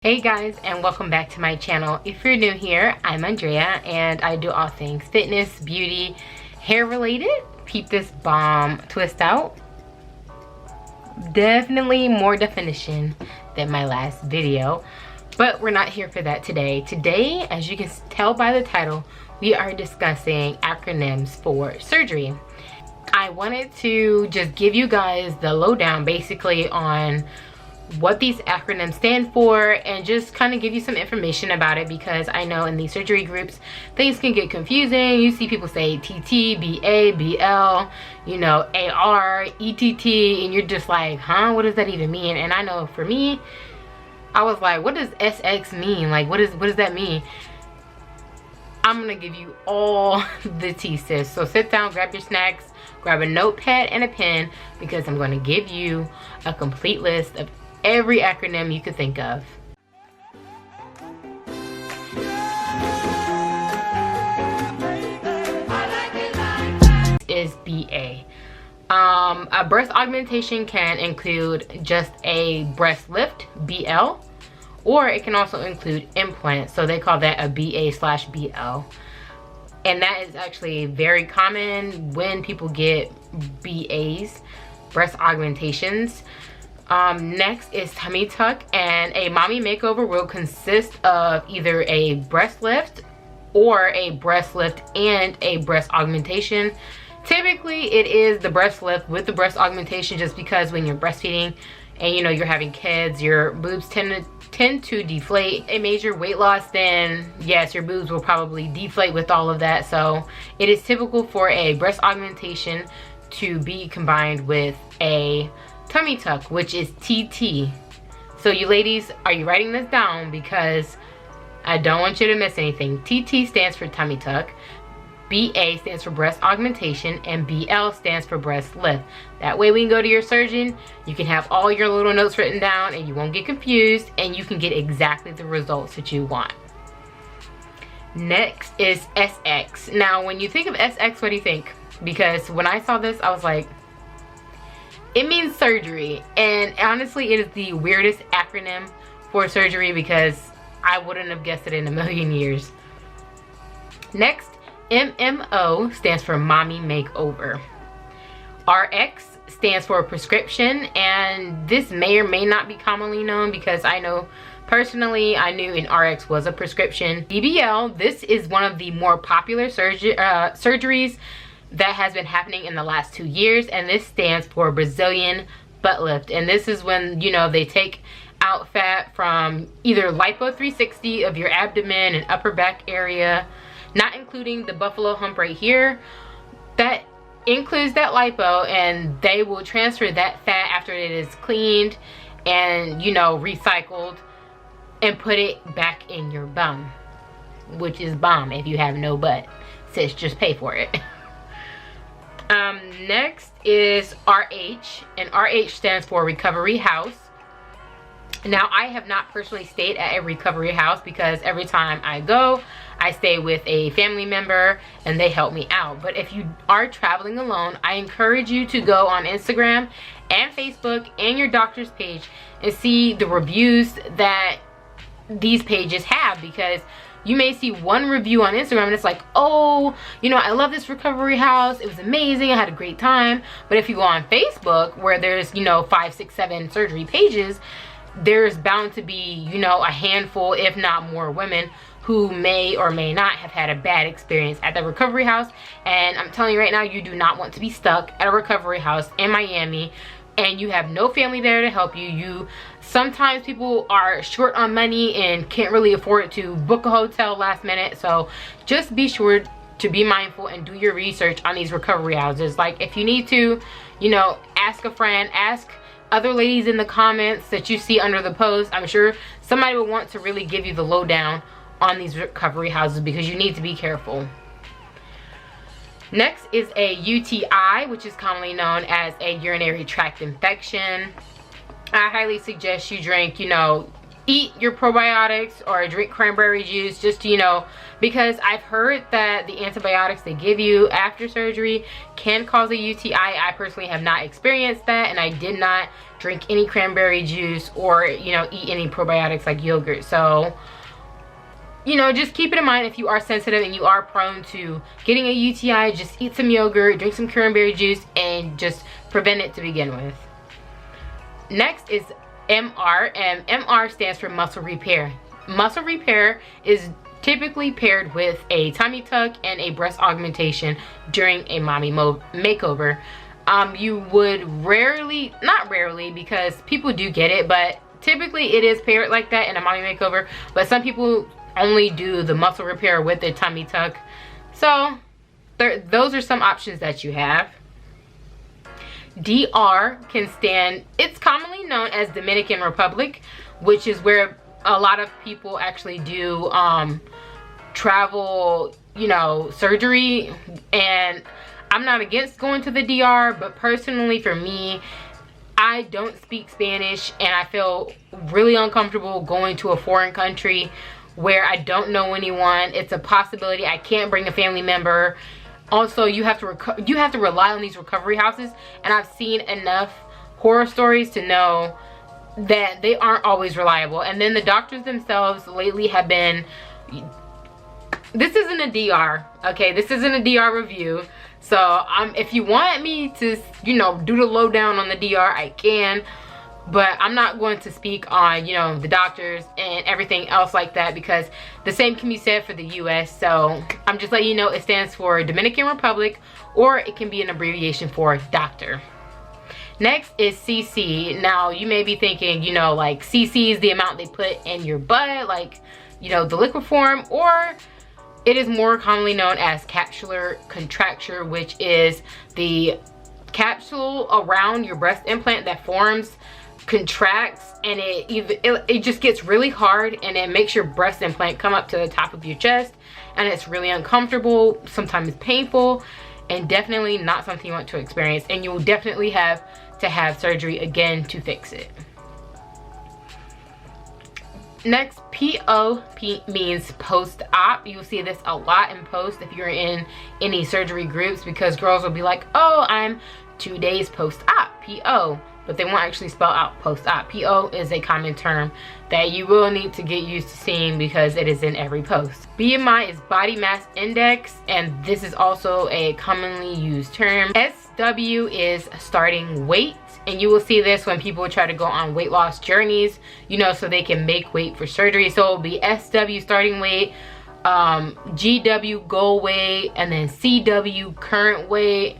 Hey guys, and welcome back to my channel. If you're new here, I'm Andrea and I do all things fitness, beauty, hair related. Peep this bomb twist out. Definitely more definition than my last video, but we're not here for that today. Today, as you can tell by the title, we are discussing acronyms for surgery. I wanted to just give you guys the lowdown basically on what these acronyms stand for and just kind of give you some information about it, because I know in these surgery groups things can get confusing. You see people say TT, BA, BL, you know, AR, ETT, and you're just like, huh, what does that even mean? And I know for me, I was like, what does SX mean? Like, what does that mean? I'm gonna give you all the tea, sis. So sit down, grab your snacks, grab a notepad and a pen, because I'm going to give you a complete list of every acronym you could think of. Is BA. A breast augmentation can include just a breast lift, BL, or it can also include implants, so they call that a BA/BL. And that is actually very common when people get BAs, breast augmentations. Next is tummy tuck, and a mommy makeover will consist of either a breast lift or a breast lift and a breast augmentation. Typically it is the breast lift with the breast augmentation, just because when you're breastfeeding and you know you're having kids, your boobs tend to deflate. A major weight loss, then yes, your boobs will probably deflate with all of that. So it is typical for a breast augmentation to be combined with a tummy tuck, which is TT. So you ladies, are you writing this down? Because I don't want you to miss anything. TT stands for tummy tuck, BA stands for breast augmentation, and BL stands for breast lift. That way when you go to your surgeon, you can have all your little notes written down and you won't get confused, and you can get exactly the results that you want. Next is SX. Now when you think of SX, what do you think? Because when I saw this, I was like, it means surgery, and honestly it is the weirdest acronym for surgery, because I wouldn't have guessed it in a million years. Next, MMO stands for mommy makeover. RX stands for prescription, and this may or may not be commonly known, because I know personally I knew an RX was a prescription. BBL, this is one of the more popular surgeries that has been happening in the last 2 years, and this stands for Brazilian butt lift. And this is when, you know, they take out fat from either lipo 360 of your abdomen and upper back area, not including the buffalo hump right here. That includes that lipo, and they will transfer that fat after it is cleaned and, you know, recycled, and put it back in your bum, which is bomb if you have no butt. Sis, just pay for it. Next is RH, and RH stands for recovery house. Now I have not personally stayed at a recovery house, because every time I go, I stay with a family member and they help me out. But if you are traveling alone, I encourage you to go on Instagram and Facebook and your doctor's page and see the reviews that these pages have, because you may see one review on Instagram and it's like, oh, you know, I love this recovery house, it was amazing, I had a great time. But if you go on Facebook, where there's, you know, 5, 6, 7 surgery pages, there's bound to be, you know, a handful, if not more, women who may or may not have had a bad experience at the recovery house. And I'm telling you right now, you do not want to be stuck at a recovery house in Miami and you have no family there to help you. Sometimes people are short on money and can't really afford to book a hotel last minute. So just be sure to be mindful and do your research on these recovery houses. Like, if you need to, you know, ask a friend, ask other ladies in the comments that you see under the post. I'm sure somebody will want to really give you the lowdown on these recovery houses, because you need to be careful. Next is a UTI, which is commonly known as a urinary tract infection. I highly suggest you drink, you know, eat your probiotics or drink cranberry juice, just to, you know, because I've heard that the antibiotics they give you after surgery can cause a UTI. I personally have not experienced that, and I did not drink any cranberry juice or, you know, eat any probiotics like yogurt. So, you know, just keep it in mind if you are sensitive and you are prone to getting a UTI, just eat some yogurt, drink some cranberry juice, and just prevent it to begin with. Next is MR, and MR stands for muscle repair. Muscle repair is typically paired with a tummy tuck and a breast augmentation during a mommy makeover. You would rarely, not rarely, because people do get it, but typically it is paired like that in a mommy makeover. But some people only do the muscle repair with the tummy tuck. So those are some options that you have. DR can stand, it's commonly known as Dominican Republic, which is where a lot of people actually do travel, you know, surgery. And I'm not against going to the DR, but personally for me, I don't speak Spanish, and I feel really uncomfortable going to a foreign country where I don't know anyone. It's a possibility I can't bring a family member. Also, you have to rely on these recovery houses, and I've seen enough horror stories to know that they aren't always reliable. And then the doctors themselves lately have been, this isn't a DR, okay? This isn't a DR review. So if you want me to, you know, do the lowdown on the DR, I can. But I'm not going to speak on, you know, the doctors and everything else like that, because the same can be said for the US. So I'm just letting you know it stands for Dominican Republic, or it can be an abbreviation for doctor. Next is CC. Now you may be thinking, you know, like CC is the amount they put in your butt, like, you know, the liquid form, or it is more commonly known as capsular contracture, which is the capsule around your breast implant that forms, contracts, and it just gets really hard, and it makes your breast implant come up to the top of your chest, and it's really uncomfortable, sometimes painful, and definitely not something you want to experience, and you will definitely have to have surgery again to fix it. Next, POP means post-op. You'll see this a lot in post if you're in any surgery groups, because girls will be like, oh, I'm 2 days post-op, PO. But they won't actually spell out post-op. PO is a common term that you will need to get used to seeing, because it is in every post. BMI is body mass index, and this is also a commonly used term. SW is starting weight, and you will see this when people try to go on weight loss journeys, you know, so they can make weight for surgery. So it'll be SW starting weight, GW goal weight, and then CW current weight.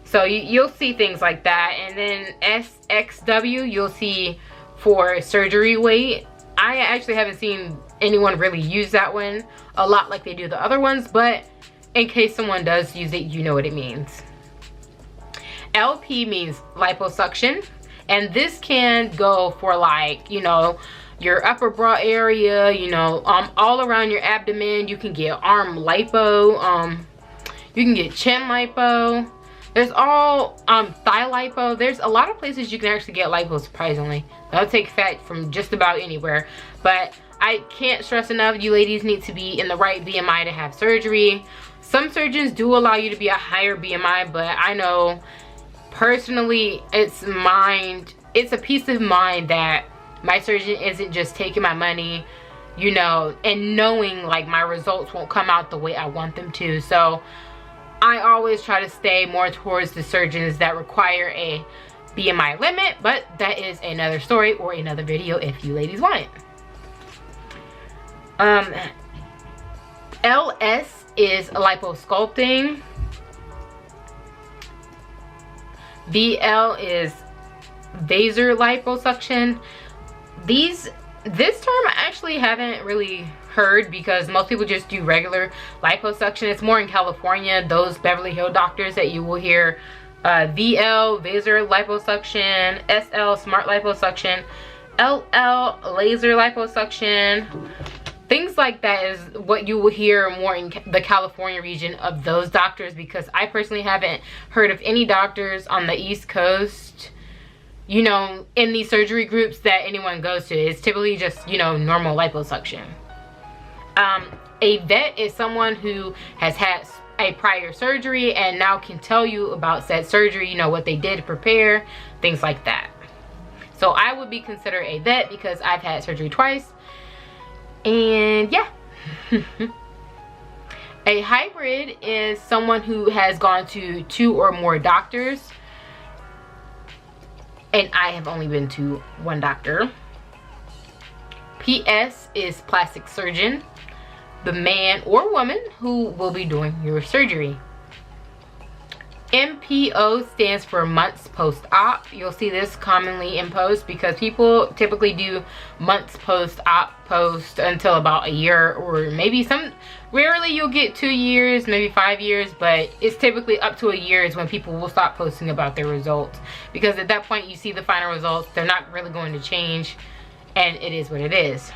So you'll see things like that. And then SXW you'll see for surgery weight. I actually haven't seen anyone really use that one a lot like they do the other ones, but in case someone does use it, you know what it means. LP means liposuction, and this can go for, like, you know, your upper bra area, you know, all around your abdomen. You can get arm lipo, you can get chin lipo. There's all thigh lipo. There's a lot of places you can actually get lipo, surprisingly. They'll take fat from just about anywhere. But I can't stress enough, you ladies need to be in the right BMI to have surgery. Some surgeons do allow you to be a higher BMI, but I know personally it's a peace of mind that my surgeon isn't just taking my money, you know, and knowing like my results won't come out the way I want them to. So I always try to stay more towards the surgeons that require a BMI limit, but that is another story or another video if you ladies want it. LS is liposculpting. VL is vaser liposuction. This term I actually haven't really heard, because most people just do regular liposuction. It's more in California, those Beverly Hills doctors that you will hear VL, vaser liposuction, SL, smart liposuction, LL, laser liposuction. Things like that is what you will hear more in the California region of those doctors, because I personally haven't heard of any doctors on the East Coast you know, in these surgery groups that anyone goes to. It's typically just, you know, normal liposuction. A vet is someone who has had a prior surgery and now can tell you about said surgery, you know, what they did to prepare, things like that. So I would be considered a vet because I've had surgery twice. And yeah. A hybrid is someone who has gone to 2 or more doctors. And I have only been to 1 doctor. PS is plastic surgeon, the man or woman who will be doing your surgery. MPO stands for months post-op. You'll see this commonly in post because people typically do months post-op post until about a year, or maybe rarely you'll get 2 years, maybe 5 years, but it's typically up to a year is when people will stop posting about their results, because at that point you see the final results, they're not really going to change, and it is what it is.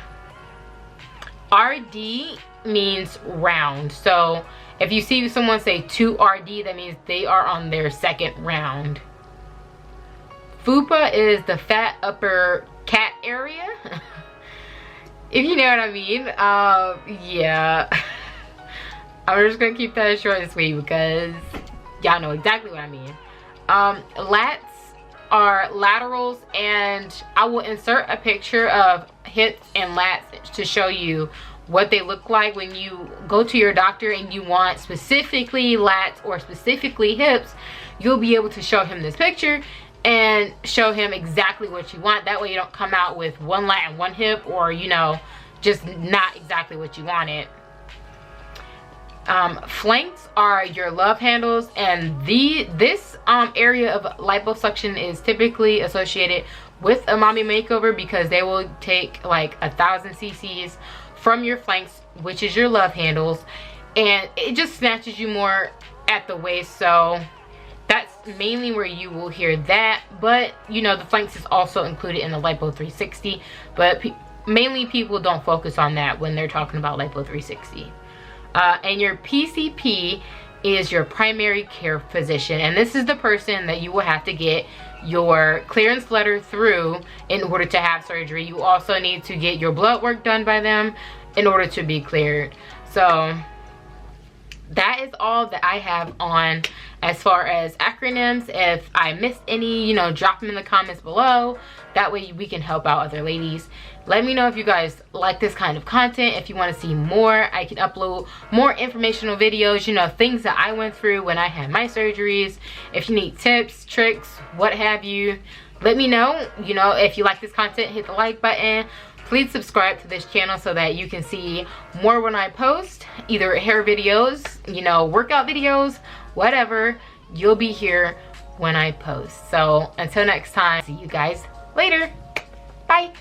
RD means round. So if you see someone say 2RD, that means they are on their 2nd round. Fupa is the fat upper cat area. If you know what I mean. Yeah. I'm just gonna keep that short and sweet because y'all know exactly what I mean. Lats are laterals, and I will insert a picture of hips and lats to show you what they look like when you go to your doctor and you want specifically lats or specifically hips. You'll be able to show him this picture and show him exactly what you want. That way you don't come out with 1 lat and 1 hip, or you know, just not exactly what you wanted. Flanks are your love handles, and this area of liposuction is typically associated with a mommy makeover because they will take like 1,000 cc's from your flanks, which is your love handles, and it just snatches you more at the waist. So that's mainly where you will hear that, but you know, the flanks is also included in the lipo 360, but mainly people don't focus on that when they're talking about lipo 360. And your PCP is your primary care physician, and this is the person that you will have to get your clearance letter through in order to have surgery. You also need to get your blood work done by them in order to be cleared. So that is all that I have on as far as acronyms. If I missed any, you know, drop them in the comments below. That way we can help out other ladies. Let me know if you guys like this kind of content. If you want to see more, I can upload more informational videos, you know, things that I went through when I had my surgeries. If you need tips, tricks, what have you, let me know. You know, if you like this content, hit the like button. Please subscribe to this channel so that you can see more when I post, either hair videos, you know, workout videos, whatever. You'll be here when I post. So until next time, see you guys later. Bye.